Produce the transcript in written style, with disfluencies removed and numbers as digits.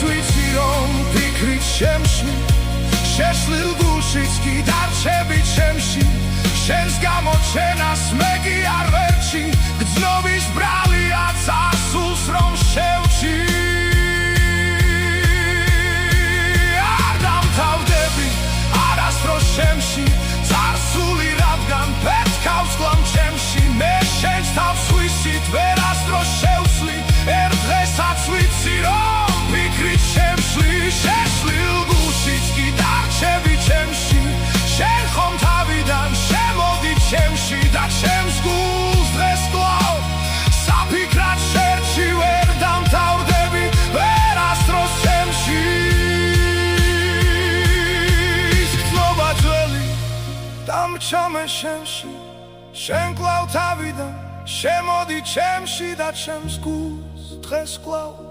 ვიცი რომ ფიქრით შემში შეშლილ გულშიც კი დარჩები ჩემში შენს გამოჩენას მე კი არ ვერჩი გრძნობის ბრალია წასულს რომ შევჩი არ დამთავრდები არასდროს ჩემში წარსული რადგან პეთქავს გლამ ჩემში მე შენს თავს ვისით ვერასდროს შევცვლი ერთ დღესაც ვიცი რომ ფიქრით შემშლი შეშლილ გულშიც კი დარჩები ჩემში შენ ხომ თავიდან შემოდი ჩემში და ჩემს გულს დღეს კლავ საფიქრად შერჩი ვერ დამთავრდები ვერასდროს ჩემში გრძნობა ძველი დამჩამე შენში შენ კლავ თავიდან შემოდი ჩემში და ჩემს გულს დღეს კლავ